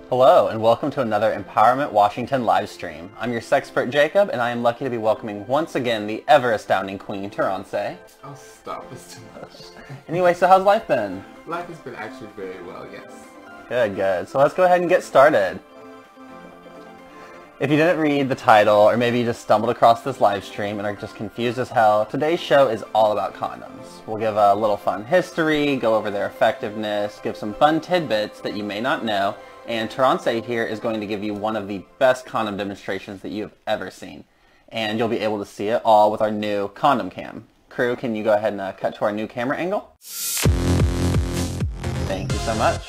Hello and welcome to another Empowerment Washington live stream. I'm your sexpert Jacob and I am lucky to be welcoming once again the ever astounding queen Terroncé. Oh stop, it's too much. Anyway, so how's life been? Life has been actually very well, yes. Good. So let's go ahead and get started. If you didn't read the title, or maybe you just stumbled across this live stream and are just confused as hell, today's show is all about condoms. We'll give a little fun history, go over their effectiveness, give some fun tidbits that you may not know, and Terroncé here is going to give you one of the best condom demonstrations that you have ever seen. And you'll be able to see it all with our new condom cam. Crew, can you go ahead and cut to our new camera angle? Thank you so much.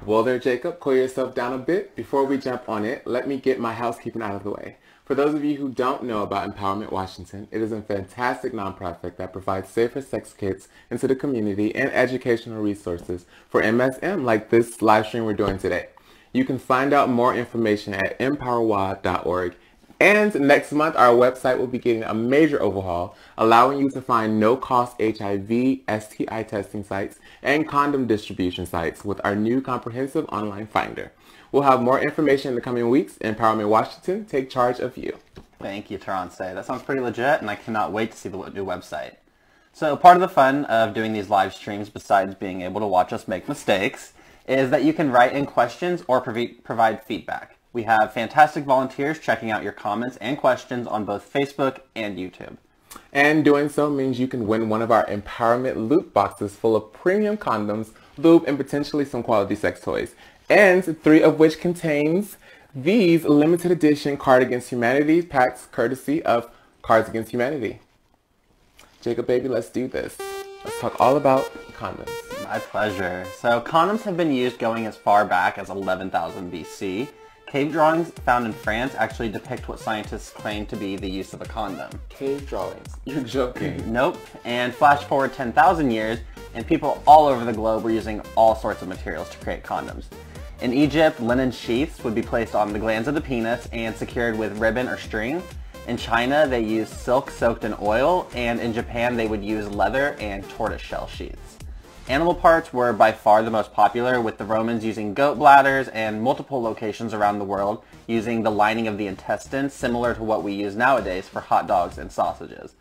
Well there, Jacob, cool yourself down a bit. Before we jump on it, let me get my housekeeping out of the way. For those of you who don't know about Empowerment Washington, it is a fantastic nonprofit that provides safer sex kits into the community and educational resources for MSM like this live stream we're doing today. You can find out more information at empowerwa.org. And next month, our website will be getting a major overhaul, allowing you to find no-cost HIV, STI testing sites, and condom distribution sites with our new comprehensive online finder. We'll have more information in the coming weeks. Empowerment Washington, take charge of you. Thank you, Terroncé. That sounds pretty legit, and I cannot wait to see the new website. So part of the fun of doing these live streams, besides being able to watch us make mistakes, is that you can write in questions or provide feedback. We have fantastic volunteers checking out your comments and questions on both Facebook and YouTube. And doing so means you can win one of our Empowerment loot boxes full of premium condoms, lube, and potentially some quality sex toys. And 3 of which contains these limited edition Card Against Humanity packs courtesy of Cards Against Humanity. Jacob, baby, let's do this. Let's talk all about condoms. My pleasure. So condoms have been used going as far back as 11,000 BC. Cave drawings found in France actually depict what scientists claim to be the use of a condom. Cave drawings? You're joking. Nope. And flash forward 10,000 years, and people all over the globe were using all sorts of materials to create condoms. In Egypt, linen sheaths would be placed on the glands of the penis and secured with ribbon or string. In China, they used silk soaked in oil, and in Japan, they would use leather and tortoiseshell sheaths. Animal parts were by far the most popular, with the Romans using goat bladders and multiple locations around the world using the lining of the intestines, similar to what we use nowadays for hot dogs and sausages.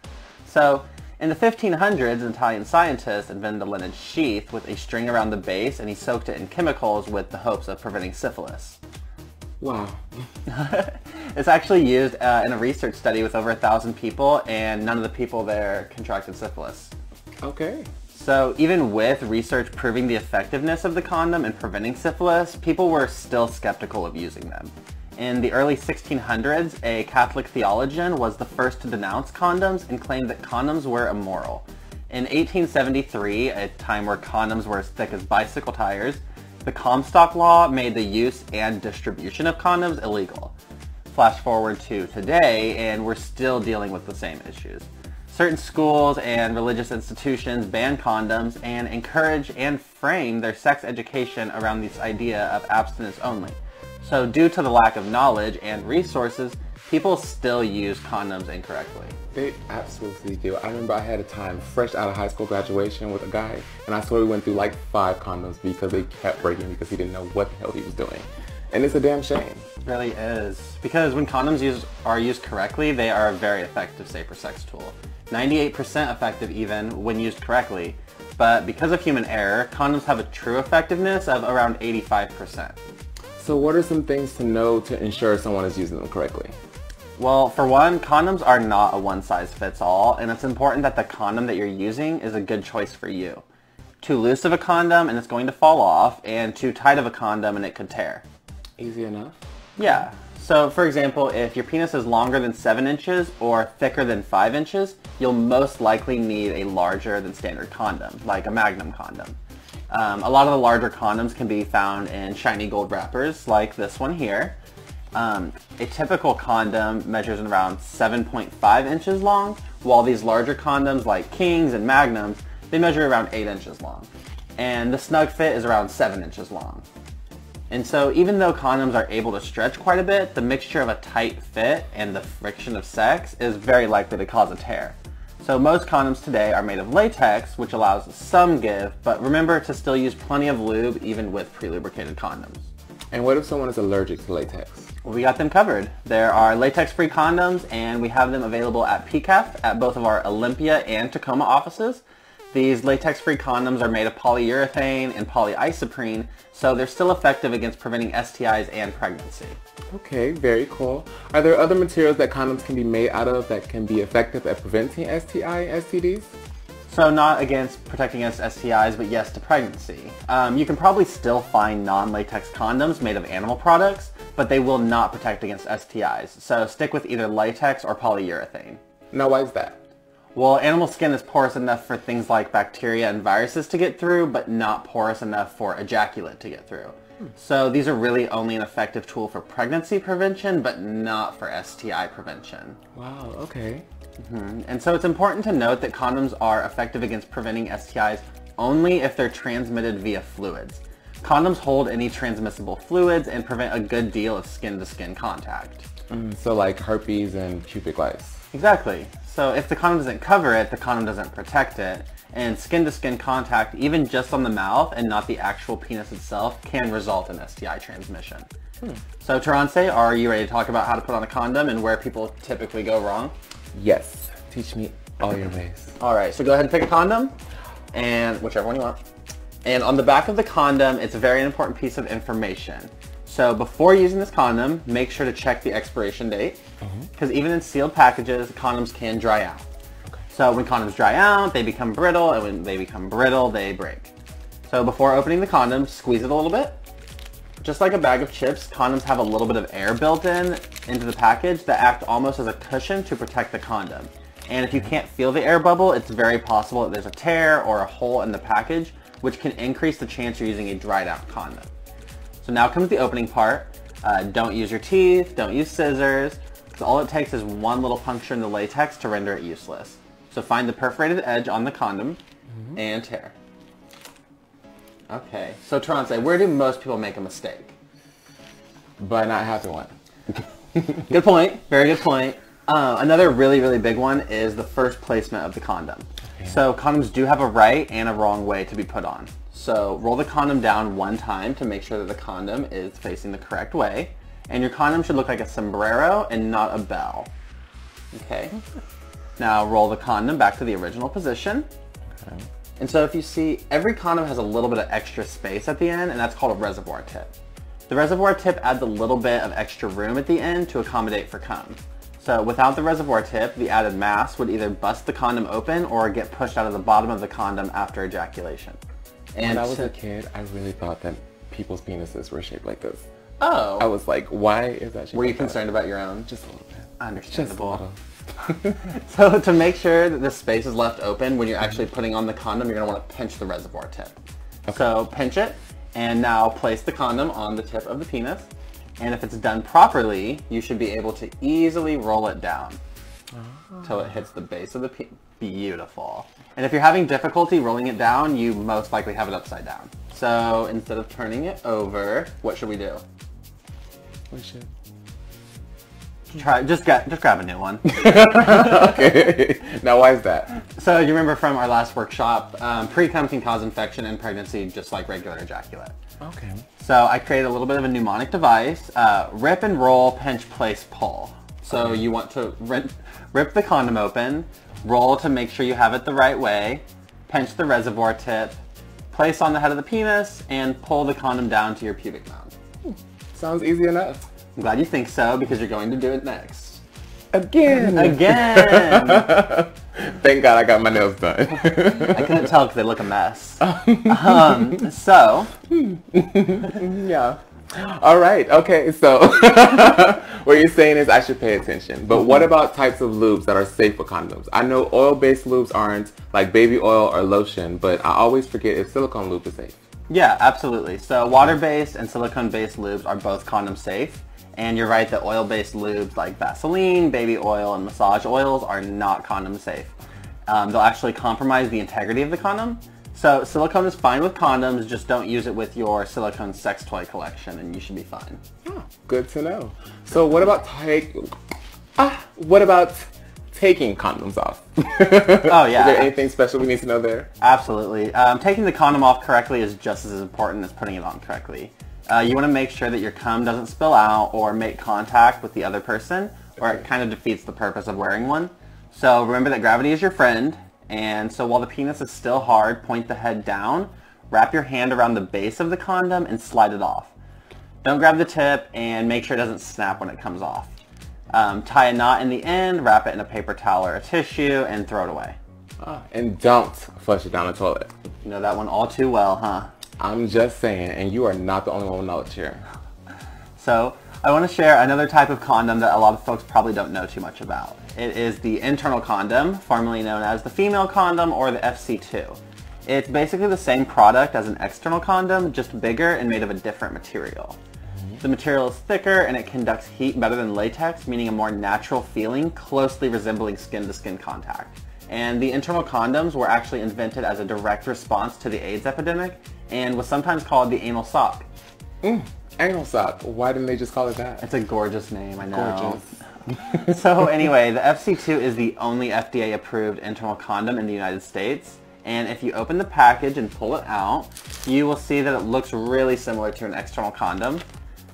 So, in the 1500s, an Italian scientist invented a linen sheath with a string around the base, and he soaked it in chemicals with the hopes of preventing syphilis. Wow. It's actually used in a research study with over 1,000 people, and none of the people there contracted syphilis. Okay. So even with research proving the effectiveness of the condom in preventing syphilis, people were still skeptical of using them. In the early 1600s, a Catholic theologian was the first to denounce condoms and claimed that condoms were immoral. In 1873, a time where condoms were as thick as bicycle tires, the Comstock Law made the use and distribution of condoms illegal. Flash forward to today, and we're still dealing with the same issues. Certain schools and religious institutions ban condoms and encourage and frame their sex education around this idea of abstinence only. So due to the lack of knowledge and resources, people still use condoms incorrectly. They absolutely do. I remember I had a time fresh out of high school graduation with a guy, and I swear we went through like 5 condoms because they kept breaking because he didn't know what the hell he was doing. And it's a damn shame. It really is. Because when condoms are used correctly, they are a very effective safer sex tool. 98% effective even when used correctly. But because of human error, condoms have a true effectiveness of around 85%. So what are some things to know to ensure someone is using them correctly? Well, for one, condoms are not a one-size-fits-all, and it's important that the condom that you're using is a good choice for you. Too loose of a condom and it's going to fall off, and too tight of a condom and it could tear. Easy enough? Yeah. So, for example, if your penis is longer than 7 inches or thicker than 5 inches, you'll most likely need a larger than standard condom, like a Magnum condom. A lot of the larger condoms can be found in shiny gold wrappers, like this one here. A typical condom measures around 7.5 inches long, while these larger condoms like Kings and Magnums, they measure around 8 inches long. And the snug fit is around 7 inches long. And so even though condoms are able to stretch quite a bit, the mixture of a tight fit and the friction of sex is very likely to cause a tear. So most condoms today are made of latex, which allows some give, but remember to still use plenty of lube even with pre-lubricated condoms. And what if someone is allergic to latex? Well, we got them covered. There are latex-free condoms, and we have them available at PCAF at both of our Olympia and Tacoma offices. These latex-free condoms are made of polyurethane and polyisoprene, so they're still effective against preventing STIs and pregnancy. Okay, very cool. Are there other materials that condoms can be made out of that can be effective at preventing STI and STDs? So not against protecting against STIs, but yes to pregnancy. You can probably still find non-latex condoms made of animal products, but they will not protect against STIs. So stick with either latex or polyurethane. Now, why is that? Well, animal skin is porous enough for things like bacteria and viruses to get through, but not porous enough for ejaculate to get through. So these are really only an effective tool for pregnancy prevention, but not for STI prevention. Wow, okay. And so it's important to note that condoms are effective against preventing STIs only if they're transmitted via fluids. Condoms hold any transmissible fluids and prevent a good deal of skin-to-skin contact. So like herpes and pubic lice. Exactly. So if the condom doesn't cover it, the condom doesn't protect it. And skin-to-skin contact, even just on the mouth and not the actual penis itself, can result in STI transmission. So Terroncé, are you ready to talk about how to put on a condom and where people typically go wrong? Yes. Teach me all your ways. Alright, so go ahead and pick a condom, and whichever one you want. And on the back of the condom, it's a very important piece of information. So before using this condom, make sure to check the expiration date, because even in sealed packages, condoms can dry out. So when condoms dry out, they become brittle, and when they become brittle, they break. So before opening the condom, squeeze it a little bit. Just like a bag of chips, condoms have a little bit of air built into the package that act almost as a cushion to protect the condom. And if you can't feel the air bubble, it's very possible that there's a tear or a hole in the package, which can increase the chance you're using a dried out condom. So now comes the opening part. Don't use your teeth, don't use scissors, because all it takes is one little puncture in the latex to render it useless. So find the perforated edge on the condom and tear. Okay, so Terroncé, where do most people make a mistake? By not having one. Good point, very good point. Another really, really big one is the first placement of the condom. So condoms do have a right and a wrong way to be put on. So roll the condom down one time to make sure that the condom is facing the correct way. And your condom should look like a sombrero and not a bell. Okay. Now roll the condom back to the original position. Okay. And so if you see, every condom has a little bit of extra space at the end, and that's called a reservoir tip. The reservoir tip adds a little bit of extra room at the end to accommodate for cum. So without the reservoir tip, the added mass would either bust the condom open or get pushed out of the bottom of the condom after ejaculation. And when I was a kid, I really thought that people's penises were shaped like this. Oh. I was like, why is that shaped Were you like that? concerned about your own? Just a little bit. Understandable. Just a little. So to make sure that the space is left open when you're actually putting on the condom, you're going to want to pinch the reservoir tip. Okay. So pinch it, and now place the condom on the tip of the penis. And if it's done properly, you should be able to easily roll it down until it hits the base of the penis. Beautiful. And if you're having difficulty rolling it down, you most likely have it upside down. So instead of turning it over, what should we do? We should just grab a new one. Okay. Now why is that? So you remember from our last workshop, pre-cum can cause infection and pregnancy just like regular ejaculate. Okay. So I created a little bit of a mnemonic device, rip and roll, pinch, place, pull. So you want to rip the condom open, roll to make sure you have it the right way, pinch the reservoir tip, place on the head of the penis, and pull the condom down to your pubic mound. Sounds easy enough. I'm glad you think so, because you're going to do it next. Again! Thank God I got my nails done. I couldn't tell because they look a mess. Yeah. All right. Okay. So what you're saying is I should pay attention. But what about types of lubes that are safe for condoms? I know oil-based lubes aren't, like baby oil or lotion, but I always forget if silicone lube is safe. Yeah, absolutely. So water-based and silicone-based lubes are both condom safe. And you're right that oil-based lubes like Vaseline, baby oil, and massage oils are not condom safe. They'll actually compromise the integrity of the condom. So silicone is fine with condoms, just don't use it with your silicone sex toy collection and you should be fine. Oh, good to know. So what about taking condoms off? Oh yeah. Is there anything special we need to know there? Absolutely. Taking the condom off correctly is just as important as putting it on correctly. You want to make sure that your cum doesn't spill out or make contact with the other person, or it kind of defeats the purpose of wearing one. So remember that gravity is your friend, and so while the penis is still hard, point the head down, wrap your hand around the base of the condom and slide it off. Don't grab the tip, and make sure it doesn't snap when it comes off. Tie a knot in the end, wrap it in a paper towel or a tissue, and throw it away. And don't flush it down the toilet. You know that one all too well, huh? I'm just saying, and you are not the only one with knowledge here. So, I want to share another type of condom that a lot of folks probably don't know too much about. It is the internal condom, formerly known as the female condom or the FC2. It's basically the same product as an external condom, just bigger and made of a different material. The material is thicker and it conducts heat better than latex, meaning a more natural feeling, closely resembling skin-to-skin contact. And the internal condoms were actually invented as a direct response to the AIDS epidemic and was sometimes called the anal sock. Anal sock. Why didn't they just call it that? It's a gorgeous name, I know. Gorgeous. So anyway, the FC2 is the only FDA-approved internal condom in the United States. And if you open the package and pull it out, you will see that it looks really similar to an external condom,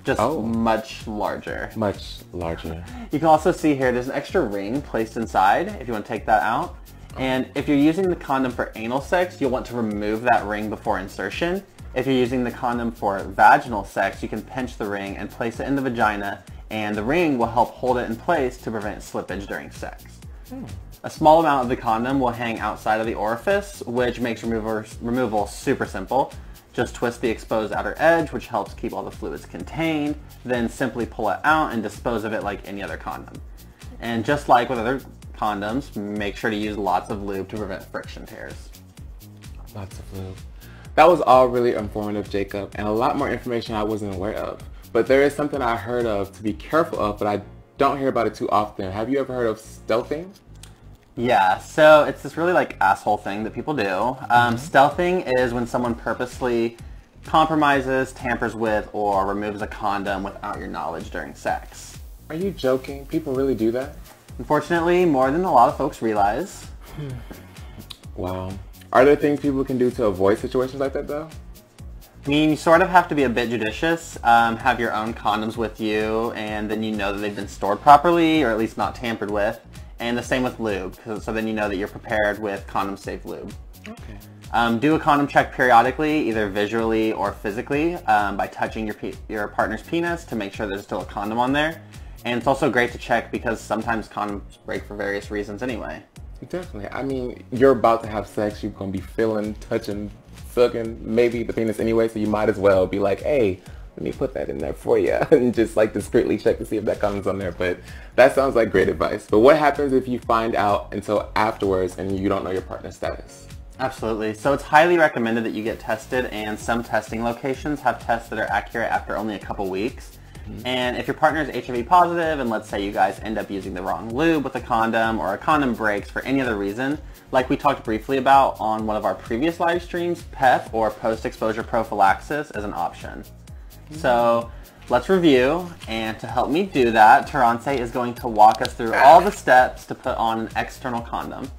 just much larger. Much larger. You can also see here there's an extra ring placed inside if you want to take that out. And if you're using the condom for anal sex, you'll want to remove that ring before insertion. If you're using the condom for vaginal sex, you can pinch the ring and place it in the vagina, and the ring will help hold it in place to prevent slippage during sex. A small amount of the condom will hang outside of the orifice, which makes removal super simple. Just twist the exposed outer edge, which helps keep all the fluids contained, then simply pull it out and dispose of it like any other condom. And just like with other condoms, make sure to use lots of lube to prevent friction tears. Lots of lube. That was all really informative, Jacob, and a lot more information I wasn't aware of. But there is something I heard of to be careful of, but I don't hear about it too often. Have you ever heard of stealthing? Yeah, so it's this really like asshole thing that people do. Stealthing is when someone purposely compromises, tampers with, or removes a condom without your knowledge during sex. Are you joking? People really do that? Unfortunately, more than a lot of folks realize. Wow. Are there things people can do to avoid situations like that though? I mean, you sort of have to be a bit judicious, have your own condoms with you, and then you know that they've been stored properly, or at least not tampered with. And the same with lube, so then you know that you're prepared with condom-safe lube. Okay. Do a condom check periodically, either visually or physically, by touching your partner's penis to make sure there's still a condom on there. And it's also great to check because sometimes condoms break for various reasons anyway. Definitely. I mean, you're about to have sex, you're going to be feeling, touching, sucking, maybe the penis anyway, so you might as well be like, hey, let me put that in there for you, and just like discreetly check to see if that condom's on there. But that sounds like great advice. But what happens if you find out until afterwards and you don't know your partner's status? Absolutely. So it's highly recommended that you get tested, and some testing locations have tests that are accurate after only a couple weeks. And if your partner is HIV positive, and let's say you guys end up using the wrong lube with a condom, or a condom breaks for any other reason, like we talked briefly about on one of our previous live streams, PrEP, or post-exposure prophylaxis, is an option. So let's review, and to help me do that, Terroncé is going to walk us through all the steps to put on an external condom.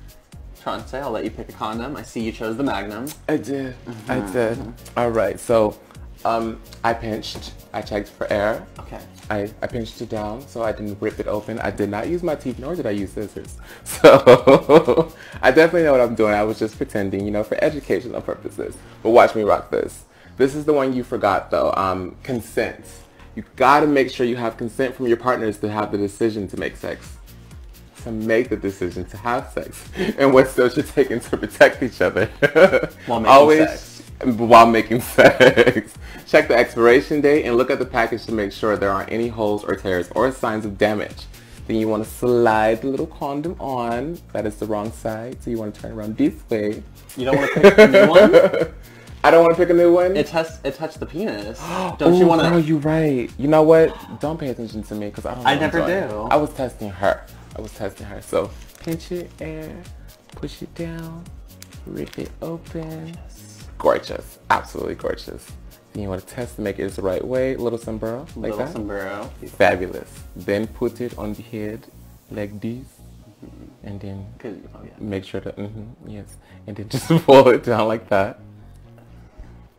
Terroncé, I'll let you pick a condom. I see you chose the Magnum. I did. I did. All right. So I pinched. I checked for air. Okay. I pinched it down so I didn't rip it open. I did not use my teeth, nor did I use scissors. So I definitely know what I'm doing. I was just pretending, you know, for educational purposes. But watch me rock this. This is the one you forgot though. Consent. You gotta make sure you have consent from your partners to have the decision to make sex. To make the decision to have sex. And what steps you're taking to protect each other. While making sex. Check the expiration date and look at the package to make sure there aren't any holes or tears or signs of damage. Then you want to slide the little condom on. That is the wrong side, so you want to turn around this way. You don't want to pick a new one? I don't want to pick a new one? It touched the penis. Don't you want to? Oh, you're right. You know what? Don't pay attention to me because I don't know. I never do. I was testing her. So pinch it, air, push it down, rip it open. Gorgeous. Absolutely gorgeous. Then you want to test to make it the right way. Little sombrero, like that. Little sombrero. Fabulous. Then put it on the head like this. And then make sure to, yes. And then just pull it down like that.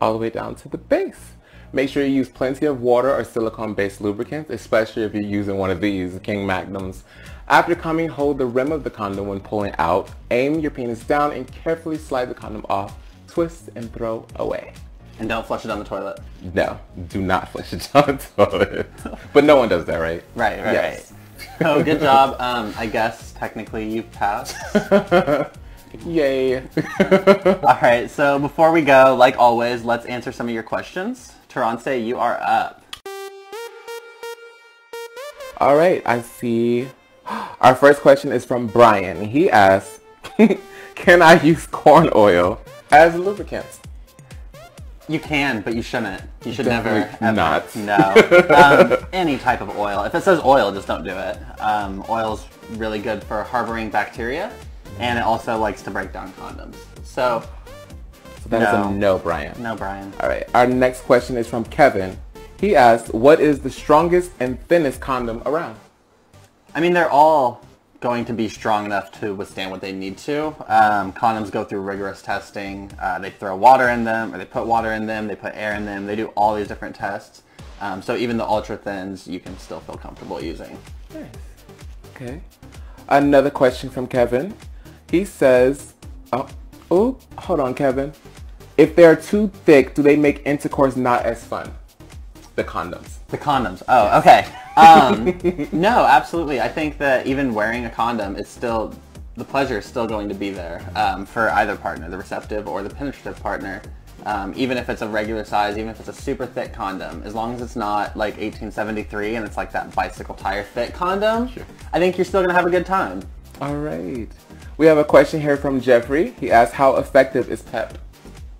All the way down to the base. Make sure you use plenty of water or silicone-based lubricants, especially if you're using one of these, King Magnums. After coming, hold the rim of the condom when pulling out. Aim your penis down and carefully slide the condom off. Twist and throw away. And don't flush it down the toilet. No, do not flush it down the toilet. But no one does that, right? Right. Yes. Oh, good job. I guess technically you passed. Yay. Alright, so before we go, like always, let's answer some of your questions. Terroncé, you are up. Alright, I see. Our first question is from Brian. He asks, can I use corn oil as a lubricant? You can, but you shouldn't. You should Definitely never, ever. not. No. Any type of oil. If it says oil, just don't do it. Oil's really good for harboring bacteria, and it also likes to break down condoms. So that is a no, Brian. No, Brian. All right. Our next question is from Kevin. He asks, what is the strongest and thinnest condom around? I mean, they're all going to be strong enough to withstand what they need to. Condoms go through rigorous testing. They throw water in them, or they put water in them, they put air in them. They do all these different tests. So even the ultra thins, you can still feel comfortable using. Nice. Okay. Another question from Kevin. He says, hold on, Kevin. If they're too thick, do they make intercourse not as fun? The condoms. The condoms. Oh, okay. No, absolutely. I think that even wearing a condom, it's still, the pleasure is still going to be there for either partner, the receptive or the penetrative partner. Even if it's a regular size, even if it's a super thick condom, as long as it's not like 1873 and it's like that bicycle tire thick condom, sure. I think you're still going to have a good time. All right. We have a question here from Jeffrey. He asks, how effective is PrEP?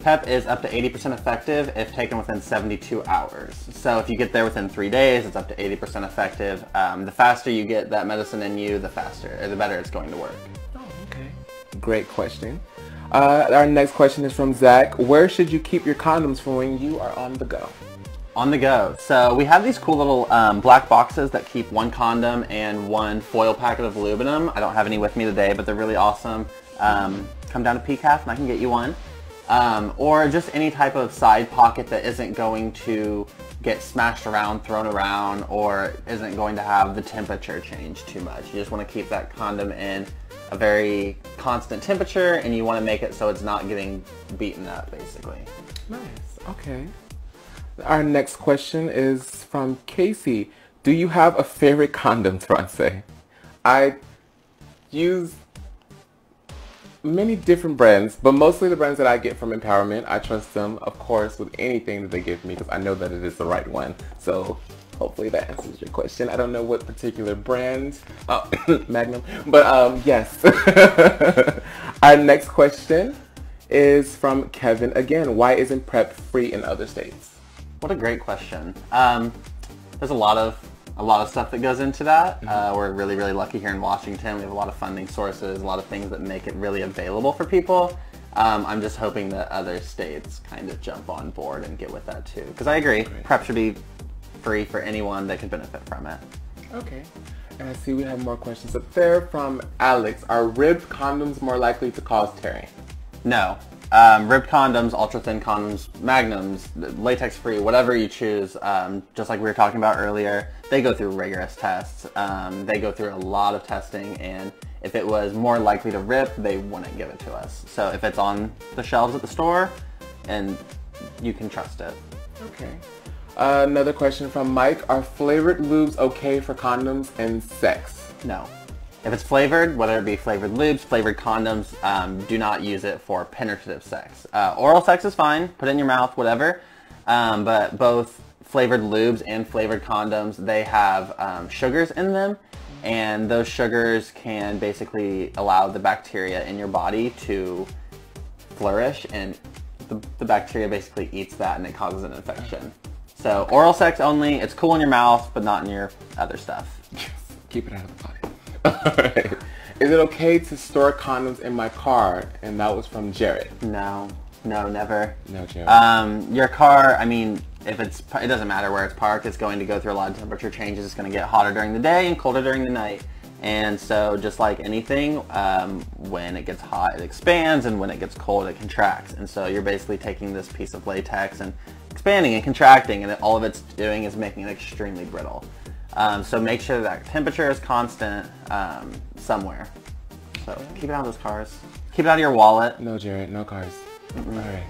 PrEP is up to 80% effective if taken within 72 hours. So if you get there within 3 days, it's up to 80% effective. The faster you get that medicine in you, the better it's going to work. Oh, okay. Great question. Our next question is from Zach. Where should you keep your condoms for when you are on the go? On the go. So we have these cool little black boxes that keep one condom and one foil packet of lube in them. I don't have any with me today, but they're really awesome. Come down to PCAF and I can get you one. Or just any type of side pocket that isn't going to get smashed around, thrown around, or isn't going to have the temperature change too much. You just want to keep that condom in a very constant temperature, and you want to make it so it's not getting beaten up, basically. Nice. Okay. Our next question is from Casey. Do you have a favorite condom, Terroncé? I use many different brands, but mostly the brands that I get from Mpowerment. I trust them, of course, with anything that they give me because I know that it is the right one. So hopefully that answers your question. I don't know what particular brand, Magnum, but yes. Our next question is from Kevin again. Why isn't PrEP free in other states? What a great question. There's a lot of stuff that goes into that. We're really, really lucky here in Washington. We have a lot of funding sources, a lot of things that make it really available for people. I'm just hoping that other states kind of jump on board and get with that too. Because I agree, PrEP should be free for anyone that can benefit from it. Okay. And I see we have more questions up there from Alex. Are ribbed condoms more likely to cause tearing? No. Ribbed condoms, ultra-thin condoms, magnums, latex-free, whatever you choose, just like we were talking about earlier, they go through rigorous tests. They go through a lot of testing, and if it was more likely to rip, they wouldn't give it to us. So if it's on the shelves at the store, and you can trust it. Okay. Another question from Mike. Are flavored lubes okay for condoms and sex? No. If it's flavored, whether it be flavored lubes, flavored condoms, do not use it for penetrative sex. Oral sex is fine, put it in your mouth, whatever, but both flavored lubes and flavored condoms, they have sugars in them, and those sugars can basically allow the bacteria in your body to flourish, and the bacteria basically eats that and it causes an infection. So oral sex only, it's cool in your mouth, but not in your other stuff. Yes. Keep it out of the body. Alright. Is it okay to store condoms in my car? And that was from Jared. No. No, never. No, Jared. Your car, I mean, it doesn't matter where it's parked, it's going to go through a lot of temperature changes. It's going to get hotter during the day and colder during the night. And so just like anything, when it gets hot, it expands, and when it gets cold, it contracts. And so you're basically taking this piece of latex and expanding and contracting, and all of it's doing is making it extremely brittle. So make sure that temperature is constant somewhere. So keep it out of those cars. Keep it out of your wallet. No, Jared, no cars. All right.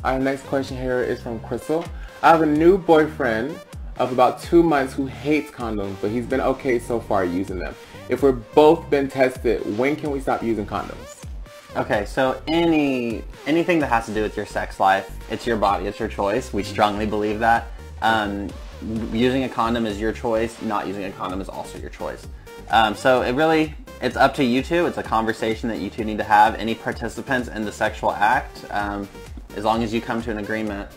Our next question here is from Crystal. I have a new boyfriend of about 2 months who hates condoms, but he's been okay so far using them. If we're both been tested, when can we stop using condoms? Okay, so anything that has to do with your sex life, it's your body, it's your choice. We strongly believe that. Using a condom is your choice. Not using a condom is also your choice. So it's up to you two. It's a conversation that you two need to have. Any participants in the sexual act, as long as you come to an agreement,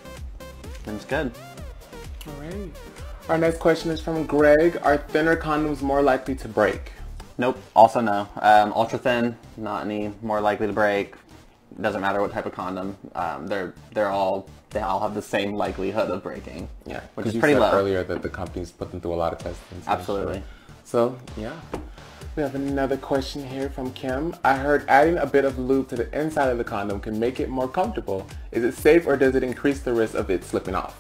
then it's good. All right. Our next question is from Greg. Are thinner condoms more likely to break? Nope. Also no. Ultra thin, not any more likely to break. Doesn't matter what type of condom. They all have the same likelihood of breaking. Yeah, which is pretty low. You said earlier that the companies put them through a lot of testing. Absolutely. Sure. So yeah. We have another question here from Kim. I heard adding a bit of lube to the inside of the condom can make it more comfortable. Is it safe, or does it increase the risk of it slipping off?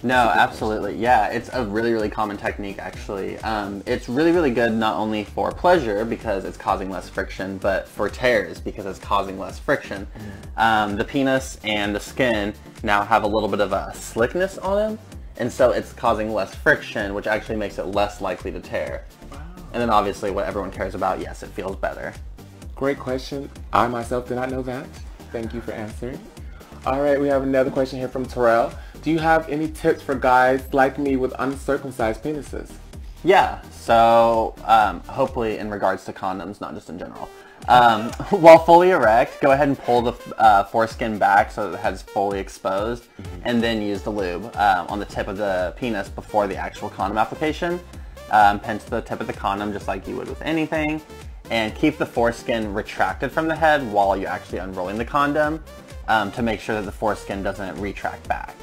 No, absolutely. Yeah, it's a really, really common technique, actually. It's really, really good not only for pleasure because it's causing less friction, but for tears because it's causing less friction. The penis and the skin now have a little bit of a slickness on them, and so it's causing less friction, which actually makes it less likely to tear. And then obviously what everyone cares about, yes, it feels better. Great question. I myself did not know that. Thank you for answering. All right, we have another question here from Terrell. Do you have any tips for guys like me with uncircumcised penises? Yeah, so hopefully in regards to condoms, not just in general. While fully erect, go ahead and pull the foreskin back so that it has fully exposed, and then use the lube on the tip of the penis before the actual condom application. Pinch the tip of the condom just like you would with anything, and keep the foreskin retracted from the head while you're actually unrolling the condom to make sure that the foreskin doesn't retract back.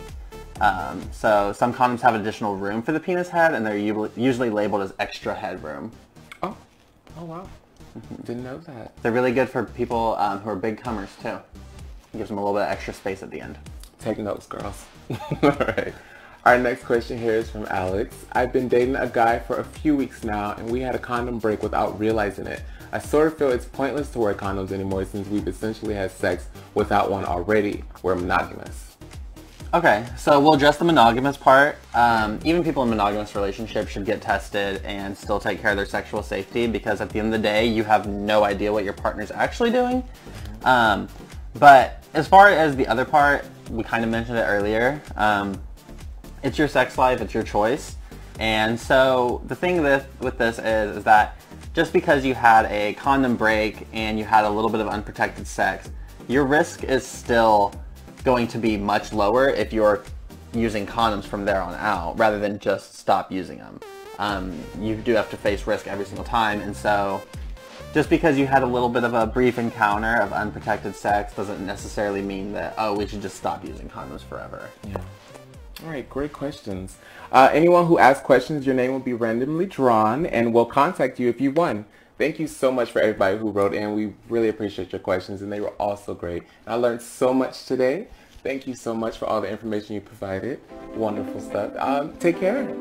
So some condoms have additional room for the penis head, and they're usually labeled as extra headroom. Oh wow. Didn't know that. They're really good for people who are big cummers too. It gives them a little bit of extra space at the end. Take notes, girls. All right. Our next question here is from Alex. I've been dating a guy for a few weeks now, and we had a condom break without realizing it. I sort of feel it's pointless to wear condoms anymore since we've essentially had sex without one already. We're monogamous. Okay, so we'll address the monogamous part. Even people in monogamous relationships should get tested and still take care of their sexual safety, because at the end of the day, you have no idea what your partner's actually doing. But as far as the other part, we kind of mentioned it earlier. It's your sex life, it's your choice. And so the thing with this is that just because you had a condom break and you had a little bit of unprotected sex, your risk is still going to be much lower if you're using condoms from there on out rather than just stop using them. You do have to face risk every single time, and so just because you had a little bit of a brief encounter of unprotected sex doesn't necessarily mean that, oh, we should just stop using condoms forever. Yeah. All right, great questions. Anyone who asks questions, your name will be randomly drawn, and we'll contact you if you won. Thank you so much for everybody who wrote in. We really appreciate your questions, and they were all so great. I learned so much today. Thank you so much for all the information you provided. Wonderful stuff. Take care.